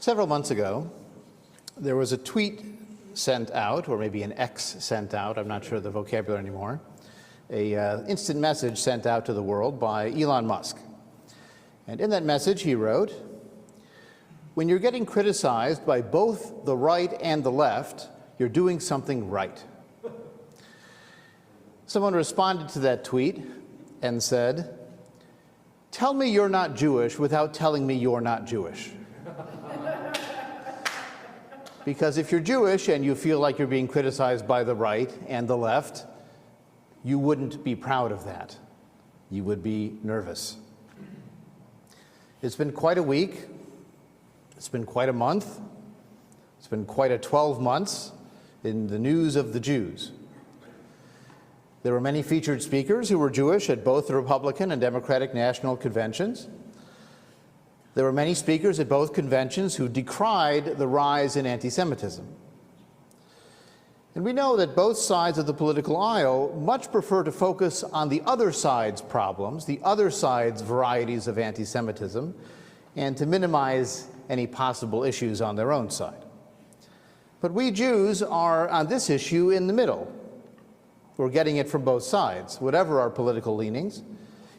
Several months ago, there was a tweet sent out, or maybe an X sent out, I'm not sure of the vocabulary anymore, an instant message sent out to the world by Elon Musk. And in that message he wrote, "When you're getting criticized by both the right and the left, you're doing something right." Someone responded to that tweet and said, "Tell me you're not Jewish without telling me you're not Jewish." Because if you're Jewish and you feel like you're being criticized by the right and the left, you wouldn't be proud of that. You would be nervous. It's been quite a week. It's been quite a month. It's been quite a 12 months in the news of the Jews. There were many featured speakers who were Jewish at both the Republican and Democratic national conventions. There were many speakers at both conventions who decried the rise in anti-Semitism. And we know that both sides of the political aisle much prefer to focus on the other side's problems, the other side's varieties of anti-Semitism, and to minimize any possible issues on their own side. But we Jews are, on this issue, in the middle. We're getting it from both sides, whatever our political leanings,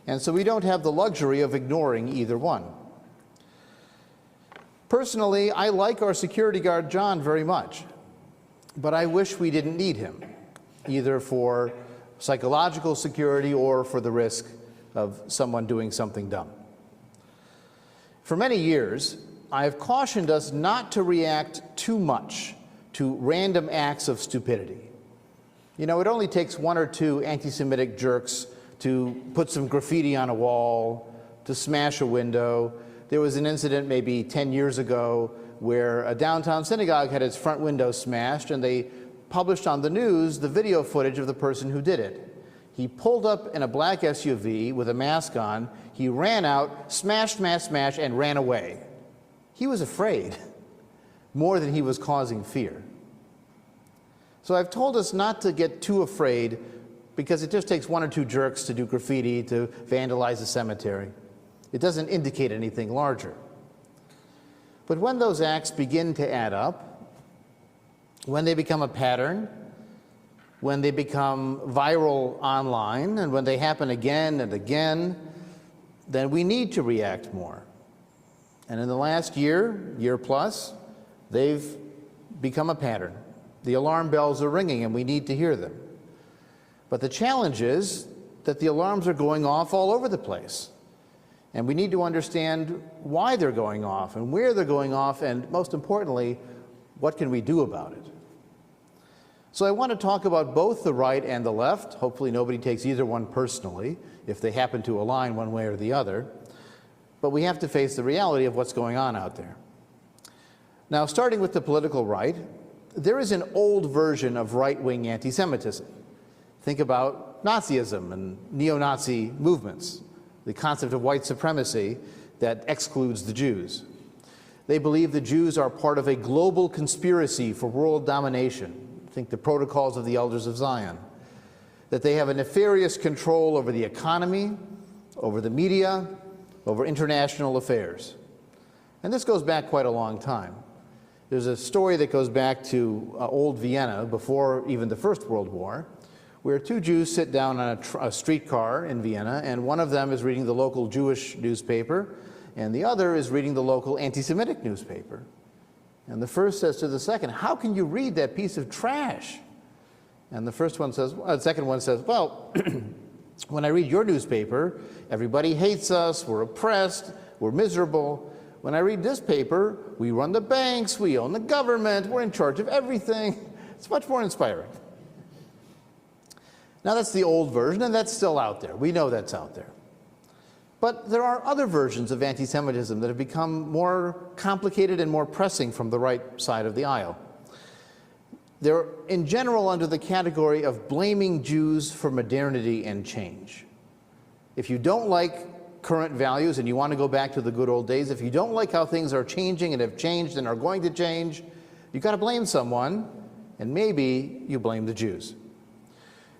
and so we don't have the luxury of ignoring either one. Personally, I like our security guard, John, very much, but I wish we didn't need him, either for psychological security or for the risk of someone doing something dumb. For many years, I have cautioned us not to react too much to random acts of stupidity. You know, it only takes one or two anti-Semitic jerks to put some graffiti on a wall, to smash a window. There was an incident maybe 10 years ago where a downtown synagogue had its front window smashed, and they published on the news the video footage of the person who did it. He pulled up in a black SUV with a mask on, he ran out, smashed, and ran away. He was afraid, more than he was causing fear. So I've told us not to get too afraid, because it just takes one or two jerks to do graffiti, to vandalize a cemetery. It doesn't indicate anything larger. But when those acts begin to add up, when they become a pattern, when they become viral online, and when they happen again and again, then we need to react more. And in the last year plus, they've become a pattern. The alarm bells are ringing, and we need to hear them. But the challenge is that the alarms are going off all over the place. And we need to understand why they're going off and where they're going off, and most importantly, what can we do about it? So I want to talk about both the right and the left. Hopefully nobody takes either one personally, if they happen to align one way or the other. But we have to face the reality of what's going on out there. Now, starting with the political right, there is an old version of right-wing anti-Semitism. Think about Nazism and neo-Nazi movements, the concept of white supremacy that excludes the Jews. They believe the Jews are part of a global conspiracy for world domination. Think the Protocols of the Elders of Zion. That they have a nefarious control over the economy, over the media, over international affairs. And this goes back quite a long time. There's a story that goes back to old Vienna, before even the First World War, where two Jews sit down on a streetcar in Vienna, and one of them is reading the local Jewish newspaper, and the other is reading the local anti-Semitic newspaper. And the first says to the second, "How can you read that piece of trash?" And the second one says, "Well, when I read your newspaper, everybody hates us, we're oppressed, we're miserable. When I read this paper, we run the banks, we own the government, we're in charge of everything. It's much more inspiring." Now that's the old version, and that's still out there. We know that's out there. But there are other versions of anti-Semitism that have become more complicated and more pressing from the right side of the aisle. They're in general under the category of blaming Jews for modernity and change. If you don't like current values and you want to go back to the good old days, if you don't like how things are changing and have changed and are going to change, you've got to blame someone, and maybe you blame the Jews.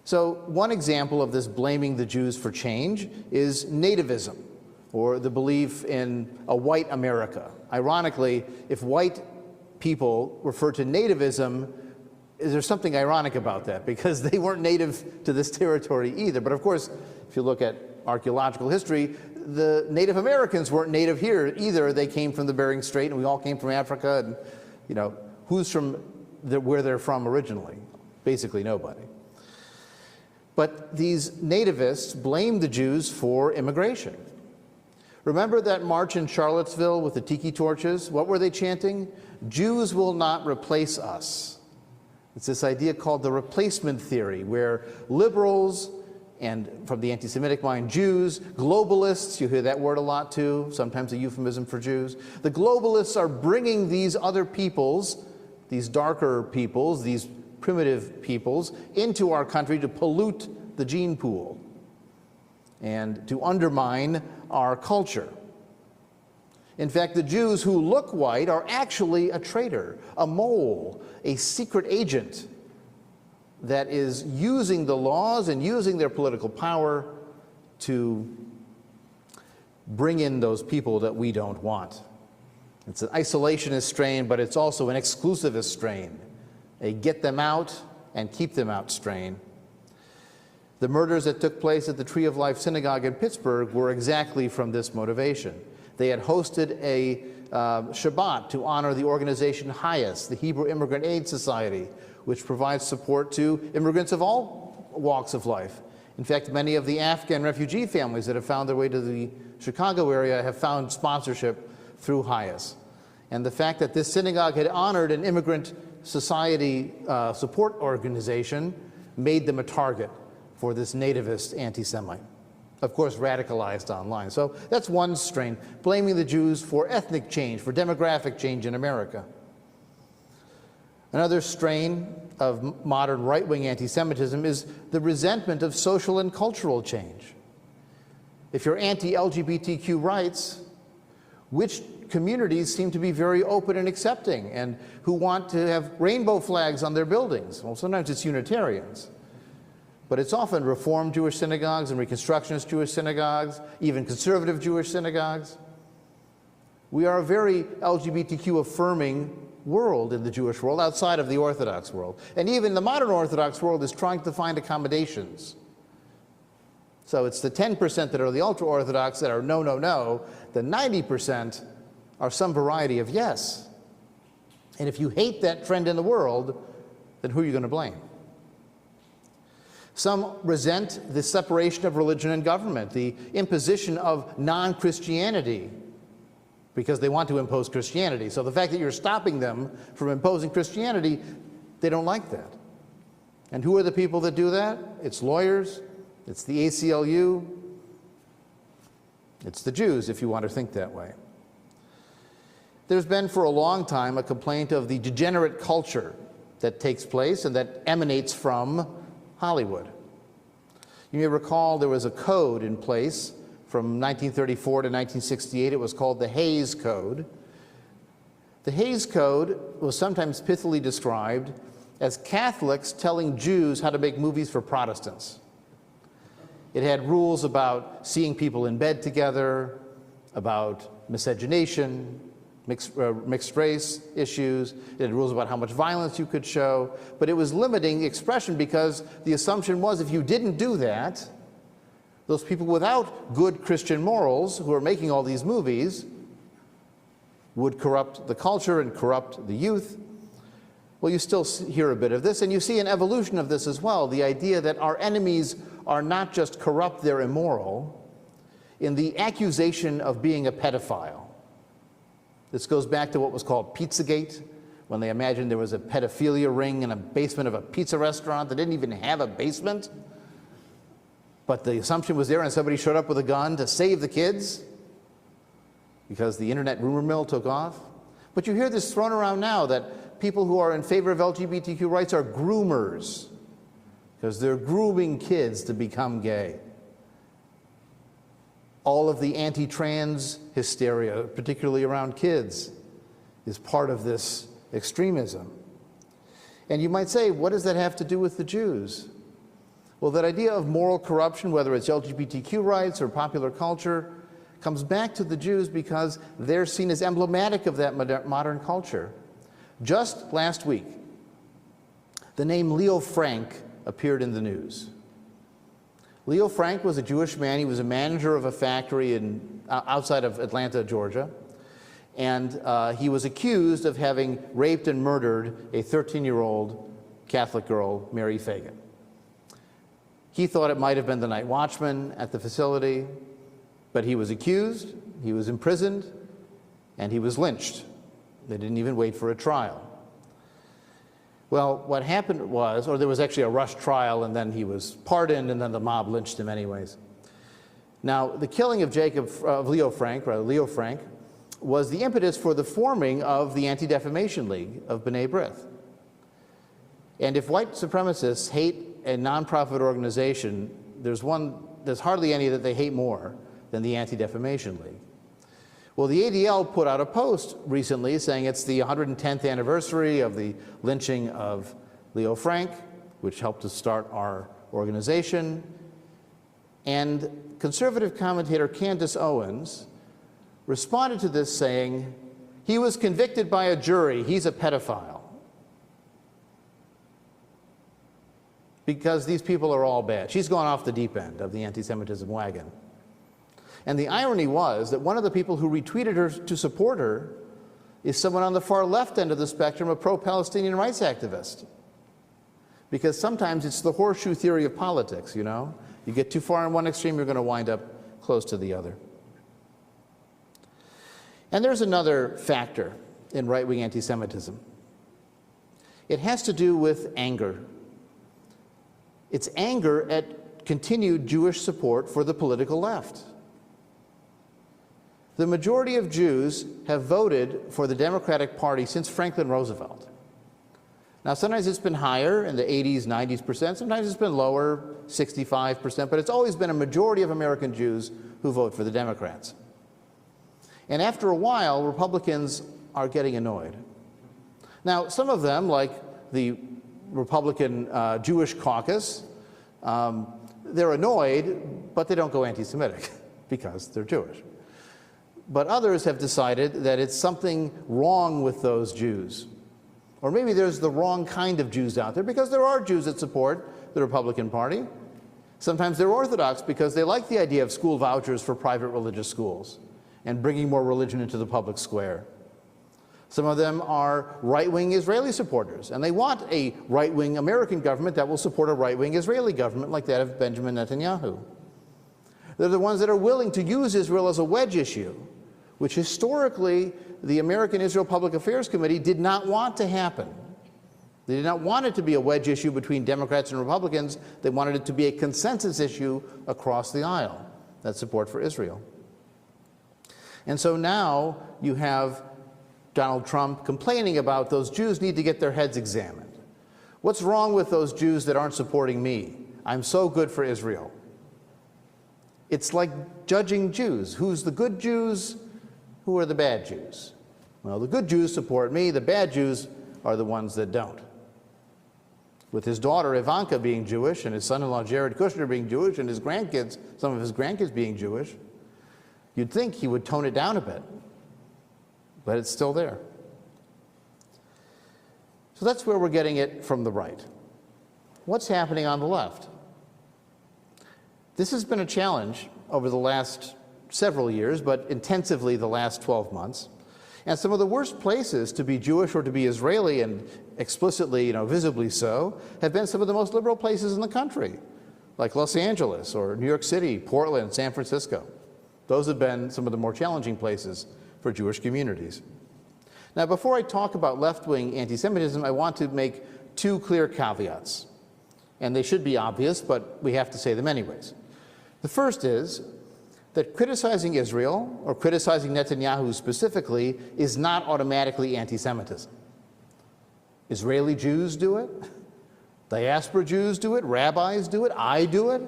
So one example of this blaming the Jews for change is nativism. or the belief in a white America. Ironically, if white people refer to nativism, there's something ironic about that, because they weren't native to this territory either. But of course, if you look at archaeological history, the Native Americans weren't native here either. They came from the Bering Strait, and we all came from Africa. And, you know, who's from where they're from originally? Basically nobody. But these nativists blamed the Jews for immigration. Remember that march in Charlottesville with the tiki torches? What were they chanting? Jews will not replace us. It's this idea called the replacement theory, where liberals, and from the anti-Semitic mind, Jews, globalists, you hear that word a lot too, sometimes a euphemism for Jews. The globalists are bringing these other peoples, these darker peoples, these primitive peoples, into our country to pollute the gene pool and to undermine our culture. In fact, the Jews who look white are actually a traitor, a mole, a secret agent that is using the laws and using their political power to bring in those people that we don't want. It's an isolationist strain, but it's also an exclusivist strain, a get them out and keep them out strain. The murders that took place at the Tree of Life Synagogue in Pittsburgh were exactly from this motivation. They had hosted a Shabbat to honor the organization Hadash, the Hebrew Immigrant Aid Society, which provides support to immigrants of all walks of life. In fact, many of the Afghan refugee families that have found their way to the Chicago area have found sponsorship through Hadash. And the fact that this synagogue had honored an immigrant society support organization made them a target for this nativist anti-Semite, of course radicalized online. So that's one strain, blaming the Jews for ethnic change, for demographic change in America. Another strain of modern right-wing anti-Semitism is the resentment of social and cultural change. If you're anti-LGBTQ rights, which communities seem to be very open and accepting and who want to have rainbow flags on their buildings? Well, sometimes it's Unitarians, but it's often Reformed Jewish synagogues and Reconstructionist Jewish synagogues, even conservative Jewish synagogues. We are a very LGBTQ affirming world in the Jewish world, outside of the Orthodox world. And even the modern Orthodox world is trying to find accommodations. So it's the 10% that are the ultra-Orthodox that are no, no, no. The 90% are some variety of yes. And if you hate that trend in the world, then who are you going to blame? Some resent the separation of religion and government, the imposition of non-Christianity, because they want to impose Christianity. So the fact that you're stopping them from imposing Christianity, they don't like that. And who are the people that do that? It's lawyers, it's the ACLU, it's the Jews, if you want to think that way. There's been for a long time a complaint of the degenerate culture that takes place and that emanates from Hollywood. You may recall there was a code in place from 1934 to 1968. It was called the Hays Code. The Hays Code was sometimes pithily described as Catholics telling Jews how to make movies for Protestants. It had rules about seeing people in bed together, about miscegenation, mixed race issues. It had rules about how much violence you could show, but it was limiting expression because the assumption was if you didn't do that, those people without good Christian morals who are making all these movies would corrupt the culture and corrupt the youth. Well, you still hear a bit of this, and you see an evolution of this as well, the idea that our enemies are not just corrupt, they're immoral, in the accusation of being a pedophile. This goes back to what was called Pizzagate, when they imagined there was a pedophilia ring in a basement of a pizza restaurant that didn't even have a basement. But the assumption was there, and somebody showed up with a gun to save the kids because the internet rumor mill took off. But you hear this thrown around now that people who are in favor of LGBTQ rights are groomers because they're grooming kids to become gay. All of the anti-trans hysteria, particularly around kids, is part of this extremism. And you might say, what does that have to do with the Jews? Well, that idea of moral corruption, whether it's LGBTQ rights or popular culture, comes back to the Jews because they're seen as emblematic of that modern culture. Just last week, the name Leo Frank appeared in the news. Leo Frank was a Jewish man. He was a manager of a factory outside of Atlanta, Georgia. And he was accused of having raped and murdered a 13-year-old Catholic girl, Mary Fagan. He thought it might have been the night watchman at the facility, but he was accused, he was imprisoned, and he was lynched. They didn't even wait for a trial. Well, what happened was, or there was actually a rush trial, and then he was pardoned, and then the mob lynched him anyways. Now, the killing of Leo Frank, was the impetus for the forming of the Anti-Defamation League of B'nai B'rith. And if white supremacists hate a nonprofit organization, there's hardly any that they hate more than the Anti-Defamation League. Well, the ADL put out a post recently saying it's the 110th anniversary of the lynching of Leo Frank, which helped to start our organization. And conservative commentator Candace Owens responded to this saying, he was convicted by a jury, he's a pedophile. Because these people are all bad. She's gone off the deep end of the anti-Semitism wagon. And the irony was that one of the people who retweeted her to support her is someone on the far left end of the spectrum, a pro-Palestinian rights activist. Because sometimes it's the horseshoe theory of politics, you know? You get too far in one extreme, you're going to wind up close to the other. And there's another factor in right-wing anti-Semitism. It has to do with anger. It's anger at continued Jewish support for the political left. The majority of Jews have voted for the Democratic Party since Franklin Roosevelt. Now, sometimes it's been higher, in the 80s, 90%. Sometimes it's been lower, 65%. But it's always been a majority of American Jews who vote for the Democrats. And after a while, Republicans are getting annoyed. Now, some of them, like the Republican Jewish caucus, they're annoyed, but they don't go anti-Semitic because they're Jewish. But others have decided that it's something wrong with those Jews. Or maybe there's the wrong kind of Jews out there, because there are Jews that support the Republican Party. Sometimes they're Orthodox because they like the idea of school vouchers for private religious schools and bringing more religion into the public square. Some of them are right-wing Israeli supporters, and they want a right-wing American government that will support a right-wing Israeli government like that of Benjamin Netanyahu. They're the ones that are willing to use Israel as a wedge issue, which historically the American Israel Public Affairs Committee did not want to happen. They did not want it to be a wedge issue between Democrats and Republicans. They wanted it to be a consensus issue across the aisle, that support for Israel. And so now you have Donald Trump complaining about those Jews need to get their heads examined. What's wrong with those Jews that aren't supporting me? I'm so good for Israel. It's like judging Jews. Who's the good Jews? Who are the bad Jews? Well, the good Jews support me. The bad Jews are the ones that don't. With his daughter Ivanka being Jewish and his son-in-law Jared Kushner being Jewish and his grandkids, some of his grandkids being Jewish, you'd think he would tone it down a bit, but it's still there. So that's where we're getting it from the right. What's happening on the left? This has been a challenge over the last several years, but intensively the last 12 months. And some of the worst places to be Jewish or to be Israeli, and explicitly, visibly so, have been some of the most liberal places in the country, like Los Angeles or New York City, Portland, San Francisco. Those have been some of the more challenging places for Jewish communities. Now, before I talk about left-wing anti-Semitism, I want to make two clear caveats. And they should be obvious, but we have to say them anyways. The first is that criticizing Israel, or criticizing Netanyahu specifically, is not automatically anti-Semitism. Israeli Jews do it, diaspora Jews do it, rabbis do it, I do it.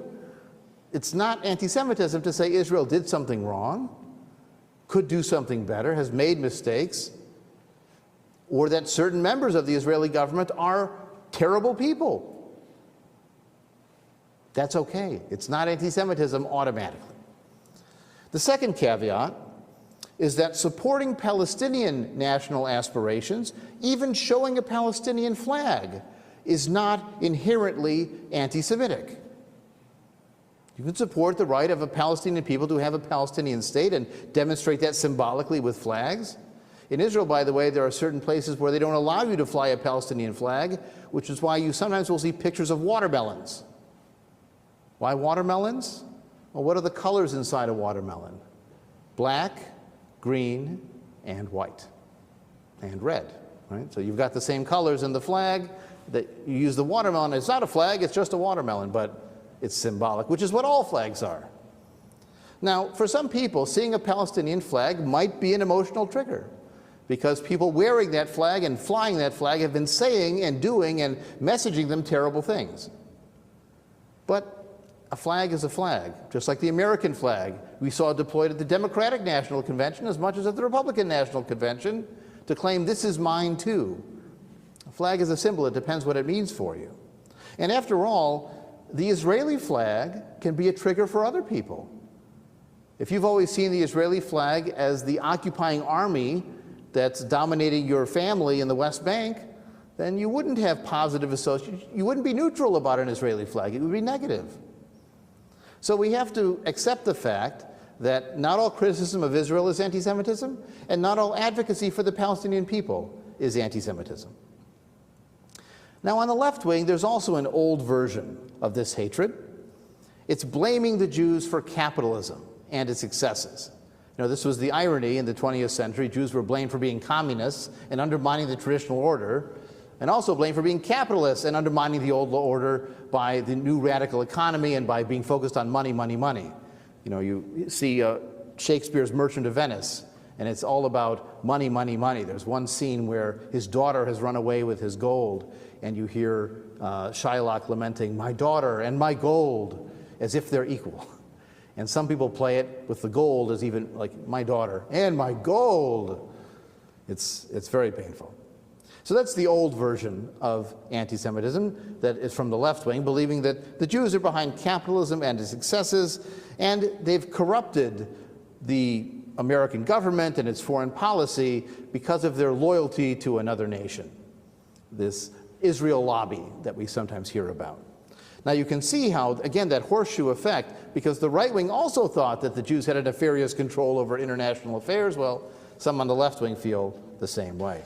It's not anti-Semitism to say Israel did something wrong, could do something better, has made mistakes, or that certain members of the Israeli government are terrible people. That's okay. It's not anti-Semitism automatically. The second caveat is that supporting Palestinian national aspirations, even showing a Palestinian flag, is not inherently anti-Semitic. You can support the right of a Palestinian people to have a Palestinian state and demonstrate that symbolically with flags. In Israel, by the way, there are certain places where they don't allow you to fly a Palestinian flag, which is why you sometimes will see pictures of watermelons. Why watermelons? Well, what are the colors inside a watermelon? Black, green, and white, and red, right? So you've got the same colors in the flag that you use the watermelon. It's not a flag, it's just a watermelon, but it's symbolic, which is what all flags are. Now, for some people, seeing a Palestinian flag might be an emotional trigger, because people wearing that flag and flying that flag have been saying and doing and messaging them terrible things. But a flag is a flag, just like the American flag we saw deployed at the Democratic National Convention as much as at the Republican National Convention to claim this is mine too. A flag is a symbol, it depends what it means for you. And after all, the Israeli flag can be a trigger for other people. If you've always seen the Israeli flag as the occupying army that's dominating your family in the West Bank, then you wouldn't have positive association. You wouldn't be neutral about an Israeli flag. It would be negative. So we have to accept the fact that not all criticism of Israel is anti-Semitism, and not all advocacy for the Palestinian people is anti-Semitism. Now, on the left wing, there's also an old version of this hatred. It's blaming the Jews for capitalism and its excesses. You know, this was the irony in the 20th century. Jews were blamed for being communists and undermining the traditional order, and also blamed for being capitalists and undermining the old order by the new radical economy and by being focused on money, money, money. You know, you see Shakespeare's Merchant of Venice, and it's all about money, money, money. There's one scene where his daughter has run away with his gold, and you hear Shylock lamenting, "My daughter and my gold," as if they're equal. And some people play it with the gold as even like, "My daughter and my gold." It's very painful. So that's the old version of anti-Semitism that is from the left wing, believing that the Jews are behind capitalism and its excesses, and they've corrupted the American government and its foreign policy because of their loyalty to another nation, this Israel lobby that we sometimes hear about. Now you can see how, again, that horseshoe effect, because the right wing also thought that the Jews had a nefarious control over international affairs. Well, some on the left wing feel the same way.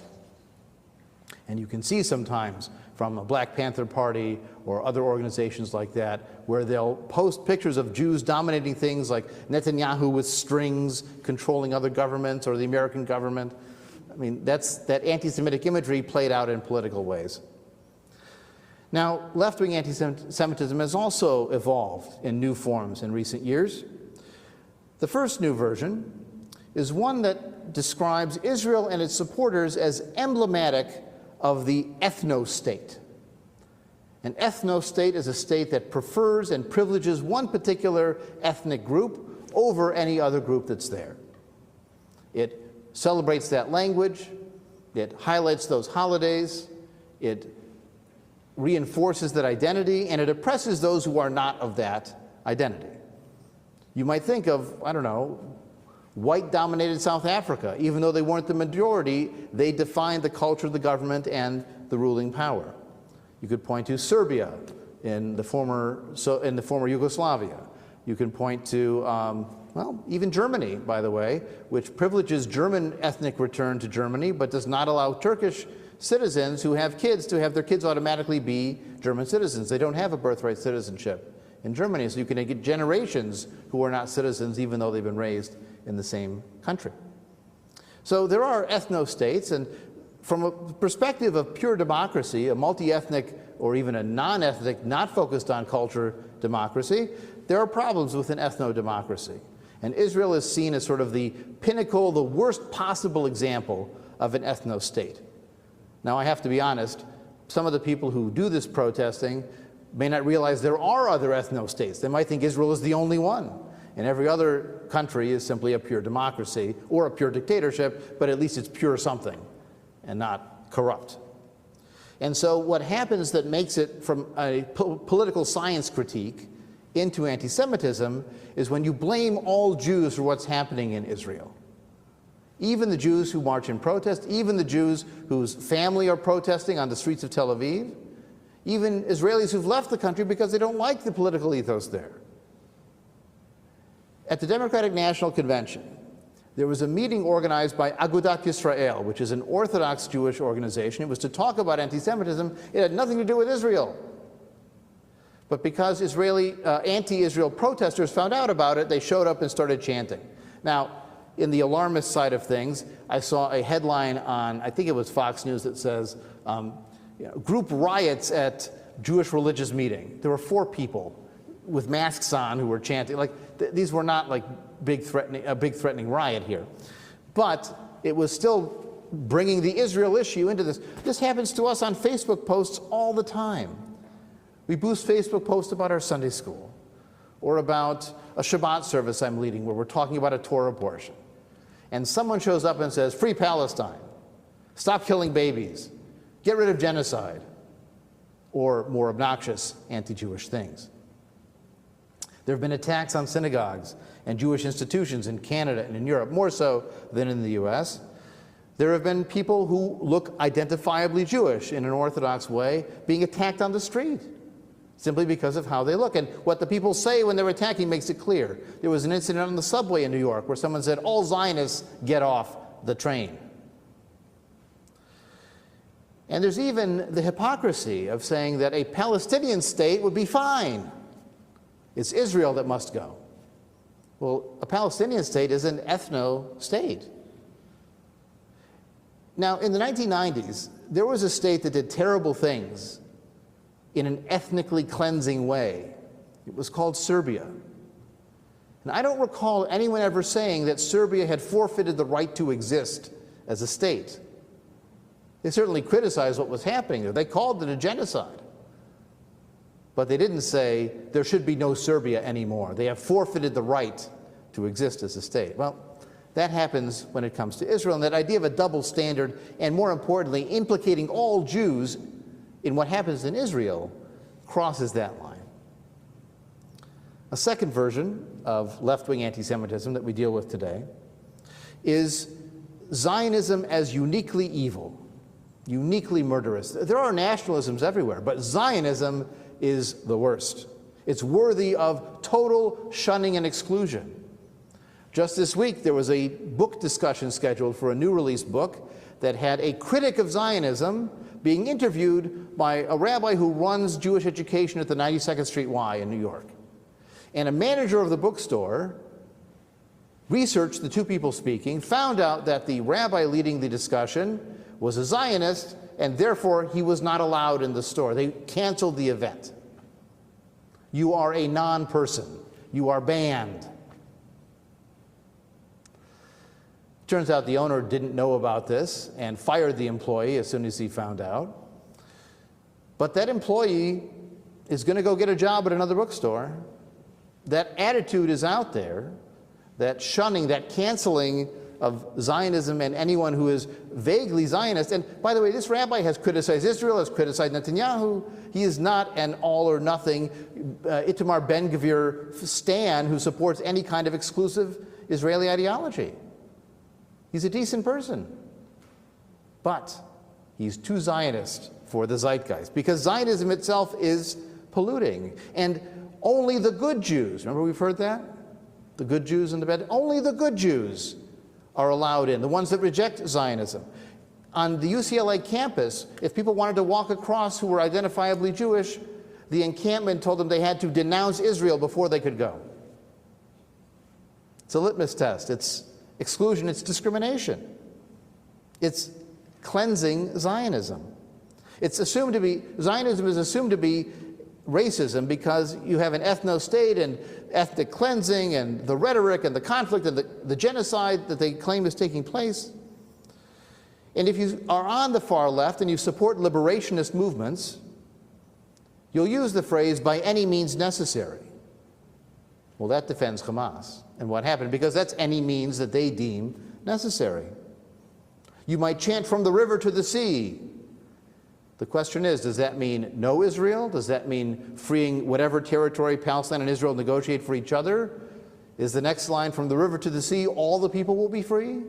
And you can see sometimes from a Black Panther Party or other organizations like that, where they'll post pictures of Jews dominating things like Netanyahu with strings controlling other governments or the American government. I mean, that's that anti-Semitic imagery played out in political ways. Now, left-wing anti-Semitism has also evolved in new forms in recent years. The first new version is one that describes Israel and its supporters as emblematic of the ethno-state. An ethno-state is a state that prefers and privileges one particular ethnic group over any other group that's there. It celebrates that language, it highlights those holidays, it reinforces that identity, and it oppresses those who are not of that identity. You might think of, I don't know, white-dominated South Africa. Even though they weren't the majority, they defined the culture of the government and the ruling power. You could point to Serbia in the former Yugoslavia. You can point to, well, even Germany, by the way, which privileges German ethnic return to Germany, but does not allow Turkish citizens who have kids to have their kids automatically be German citizens. They don't have a birthright citizenship in Germany, so you can get generations who are not citizens even though they've been raised in the same country. So there are ethno-states, and from a perspective of pure democracy, a multi-ethnic or even a non-ethnic, not focused on culture democracy, there are problems with an ethno-democracy. And Israel is seen as sort of the pinnacle, the worst possible example of an ethno-state. Now, I have to be honest, some of the people who do this protesting may not realize there are other ethno-states. They might think Israel is the only one, and every other country is simply a pure democracy or a pure dictatorship, but at least it's pure something and not corrupt. And so what happens that makes it, from a political science critique, into anti-Semitism is when you blame all Jews for what's happening in Israel. Even the Jews who march in protest, even the Jews whose family are protesting on the streets of Tel Aviv, even Israelis who've left the country because they don't like the political ethos there. At the Democratic National Convention, there was a meeting organized by Agudat Yisrael, which is an Orthodox Jewish organization. It was to talk about anti-Semitism. It had nothing to do with Israel. But because anti-Israel protesters found out about it, they showed up and started chanting. Now, in the alarmist side of things, I saw a headline on, I think it was Fox News, that says, group riots at Jewish religious meeting. There were 4 people with masks on who were chanting. These were not like a big threatening riot here. But it was still bringing the Israel issue into this. This happens to us on Facebook posts all the time. We boost Facebook posts about our Sunday school, or about a Shabbat service I'm leading where we're talking about a Torah portion. And someone shows up and says, "Free Palestine, stop killing babies, get rid of genocide," or more obnoxious anti-Jewish things. There have been attacks on synagogues and Jewish institutions in Canada and in Europe, more so than in the US. There have been people who look identifiably Jewish in an Orthodox way being attacked on the street simply because of how they look. And what the people say when they're attacking makes it clear. There was an incident on the subway in New York where someone said, "All Zionists get off the train." And there's even the hypocrisy of saying that a Palestinian state would be fine. It's Israel that must go. Well, a Palestinian state is an ethno-state. Now, in the 1990s, there was a state that did terrible things in an ethnically cleansing way. It was called Serbia. And I don't recall anyone ever saying that Serbia had forfeited the right to exist as a state. They certainly criticized what was happening there. They called it a genocide. But they didn't say there should be no Serbia anymore. They have forfeited the right to exist as a state. Well, that happens when it comes to Israel, and that idea of a double standard, and more importantly, implicating all Jews in what happens in Israel, crosses that line. A second version of left-wing anti-Semitism that we deal with today is Zionism as uniquely evil, uniquely murderous. There are nationalisms everywhere, but Zionism is the worst. It's worthy of total shunning and exclusion. Just this week, there was a book discussion scheduled for a new release book that had a critic of Zionism being interviewed by a rabbi who runs Jewish education at the 92nd Street Y in New York. And a manager of the bookstore researched the 2 people speaking, found out that the rabbi leading the discussion was a Zionist, and therefore he was not allowed in the store. They canceled the event. You are a non-person. You are banned. Turns out the owner didn't know about this and fired the employee as soon as he found out. But that employee is going to go get a job at another bookstore. That attitude is out there, that shunning, that canceling of Zionism and anyone who is vaguely Zionist. And by the way, this rabbi has criticized Israel, has criticized Netanyahu. He is not an all-or-nothing Itamar Ben-Gvir stan who supports any kind of exclusive Israeli ideology. He's a decent person. But he's too Zionist for the zeitgeist, because Zionism itself is polluting. And only the good Jews, remember we've heard that? The good Jews and the bad, only the good Jews are allowed in, the ones that reject Zionism. On the UCLA campus, if people wanted to walk across who were identifiably Jewish, the encampment told them they had to denounce Israel before they could go. It's a litmus test. It's exclusion, it's discrimination. It's cleansing Zionism. It's assumed to be, Zionism is assumed to be racism because you have an ethno-state and ethnic cleansing and the rhetoric and the conflict and the genocide that they claim is taking place. And if you are on the far left and you support liberationist movements, you'll use the phrase, "by any means necessary." Well, that defends Hamas and what happened, because that's any means that they deem necessary. You might chant "from the river to the sea," The question is, does that mean no Israel? Does that mean freeing whatever territory Palestine and Israel negotiate for each other? Is the next line from the river to the sea, all the people will be free?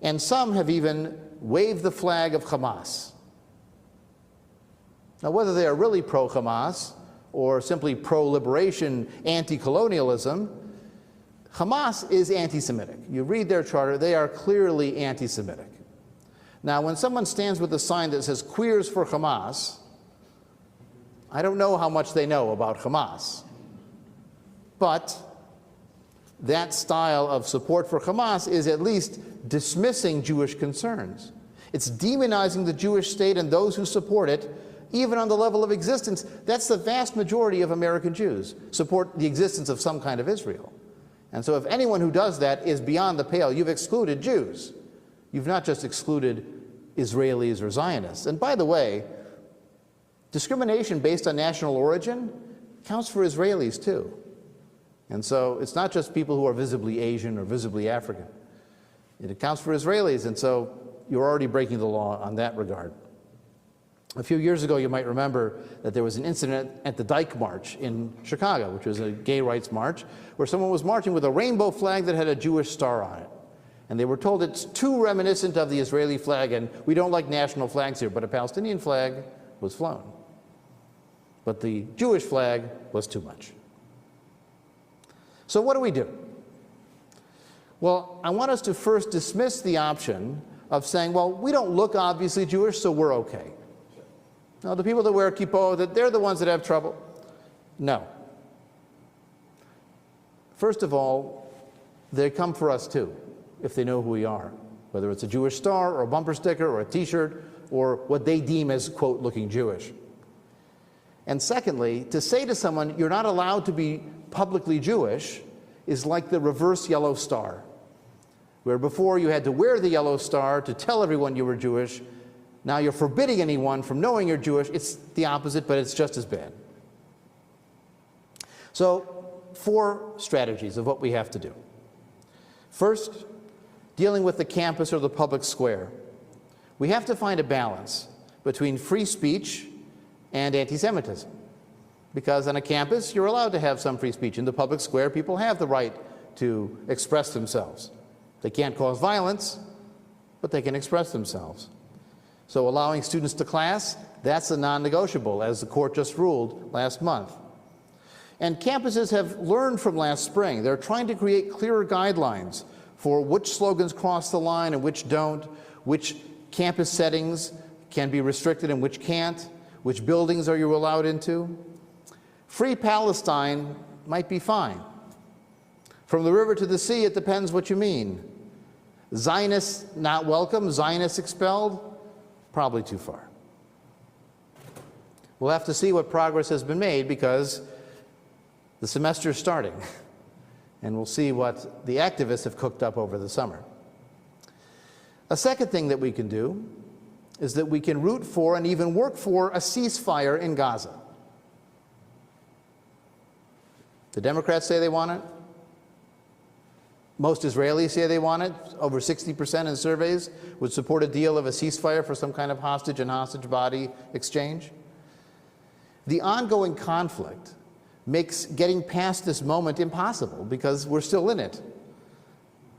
And some have even waved the flag of Hamas. Now, whether they are really pro-Hamas or simply pro-liberation, anti-colonialism, Hamas is anti-Semitic. You read their charter, they are clearly anti-Semitic. Now, when someone stands with a sign that says "Queers for Hamas," I don't know how much they know about Hamas. But that style of support for Hamas is at least dismissing Jewish concerns. It's demonizing the Jewish state and those who support it, even on the level of existence. That's the vast majority of American Jews, support the existence of some kind of Israel. And so if anyone who does that is beyond the pale, you've excluded Jews. You've not just excluded Israelis or Zionists. And by the way, discrimination based on national origin counts for Israelis too. And so it's not just people who are visibly Asian or visibly African. It accounts for Israelis, and so you're already breaking the law on that regard. A few years ago, you might remember that there was an incident at the Dyke March in Chicago, which was a gay rights march, where someone was marching with a rainbow flag that had a Jewish star on it. And they were told it's too reminiscent of the Israeli flag, and we don't like national flags here, but a Palestinian flag was flown. But the Jewish flag was too much. So what do we do? Well, I want us to first dismiss the option of saying, well, we don't look obviously Jewish, so we're okay. Now, the people that wear kippah, they're the ones that have trouble. No. First of all, they come for us too, if they know who we are, whether it's a Jewish star or a bumper sticker or a t-shirt or what they deem as, quote, looking Jewish. And secondly, to say to someone, you're not allowed to be publicly Jewish, is like the reverse yellow star, where before you had to wear the yellow star to tell everyone you were Jewish. Now you're forbidding anyone from knowing you're Jewish. It's the opposite, but it's just as bad. So, 4 strategies of what we have to do. First, dealing with the campus or the public square. We have to find a balance between free speech and anti-Semitism. Because on a campus, you're allowed to have some free speech. In the public square, people have the right to express themselves. They can't cause violence, but they can express themselves. So allowing students to class, that's a non-negotiable, as the court just ruled last month. And campuses have learned from last spring. They're trying to create clearer guidelines for which slogans cross the line and which don't, which campus settings can be restricted and which can't, which buildings are you allowed into. Free Palestine might be fine. From the river to the sea, it depends what you mean. Zionists not welcome, Zionists expelled, probably too far. We'll have to see what progress has been made because the semester is starting, and we'll see what the activists have cooked up over the summer. A second thing that we can do is that we can root for and even work for a ceasefire in Gaza. The Democrats say they want it. Most Israelis say they want it. Over 60% in surveys would support a deal of a ceasefire for some kind of hostage and hostage body exchange. The ongoing conflict makes getting past this moment impossible because we're still in it.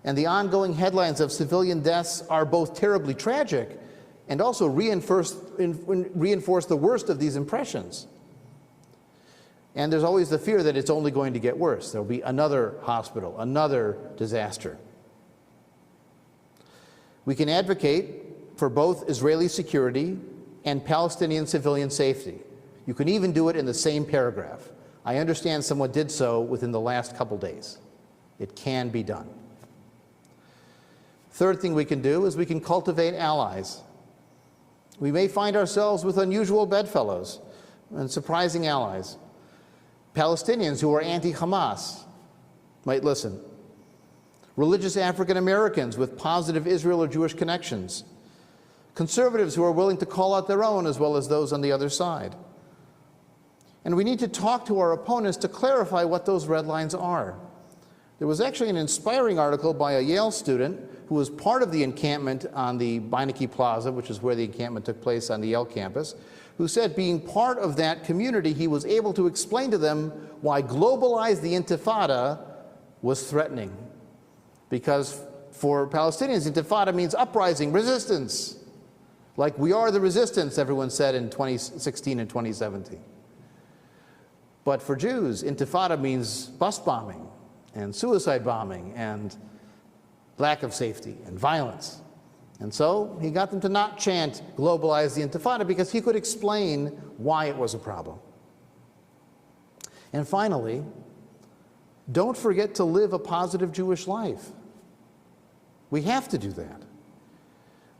And the ongoing headlines of civilian deaths are both terribly tragic and also reinforce the worst of these impressions. And there's always the fear that it's only going to get worse. There'll be another hospital, another disaster. We can advocate for both Israeli security and Palestinian civilian safety. You can even do it in the same paragraph. I understand someone did so within the last couple days. It can be done. Third thing we can do is we can cultivate allies. We may find ourselves with unusual bedfellows and surprising allies. Palestinians who are anti-Hamas might listen. Religious African Americans with positive Israel or Jewish connections. Conservatives who are willing to call out their own as well as those on the other side. And we need to talk to our opponents to clarify what those red lines are. There was actually an inspiring article by a Yale student who was part of the encampment on the Beinecke Plaza, which is where the encampment took place on the Yale campus, who said being part of that community, he was able to explain to them why globalize the Intifada was threatening. Because for Palestinians, Intifada means uprising, resistance. Like we are the resistance, everyone said in 2016 and 2017. But for Jews, Intifada means bus bombing and suicide bombing and lack of safety and violence. And so he got them to not chant globalize the Intifada because he could explain why it was a problem. And finally, don't forget to live a positive Jewish life. We have to do that.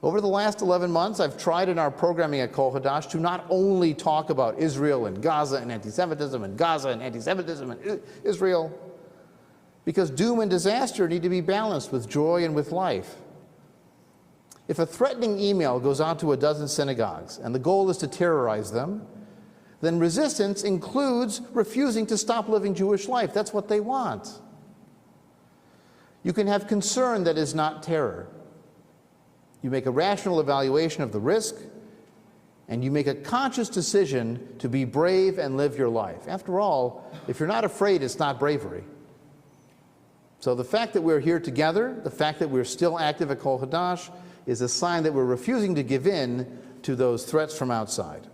Over the last 11 months, I've tried in our programming at Kol Hadash to not only talk about Israel and Gaza and anti-Semitism and Gaza and anti-Semitism and Israel, because doom and disaster need to be balanced with joy and with life. If a threatening email goes out to a dozen synagogues and the goal is to terrorize them, then resistance includes refusing to stop living Jewish life. That's what they want. You can have concern that is not terror. You make a rational evaluation of the risk, and you make a conscious decision to be brave and live your life. After all, if you're not afraid, it's not bravery. So the fact that we're here together, the fact that we're still active at Kol Hadash, is a sign that we're refusing to give in to those threats from outside.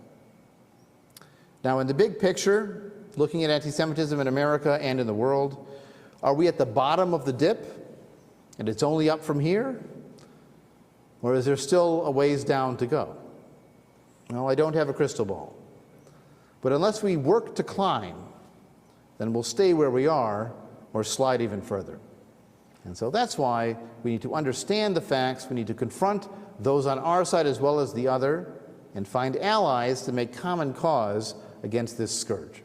Now, in the big picture, looking at anti-Semitism in America and in the world, are we at the bottom of the dip, and it's only up from here? Or is there still a ways down to go? Well, I don't have a crystal ball. But unless we work to climb, then we'll stay where we are or slide even further. And so that's why we need to understand the facts, we need to confront those on our side as well as the other, and find allies to make common cause against this scourge.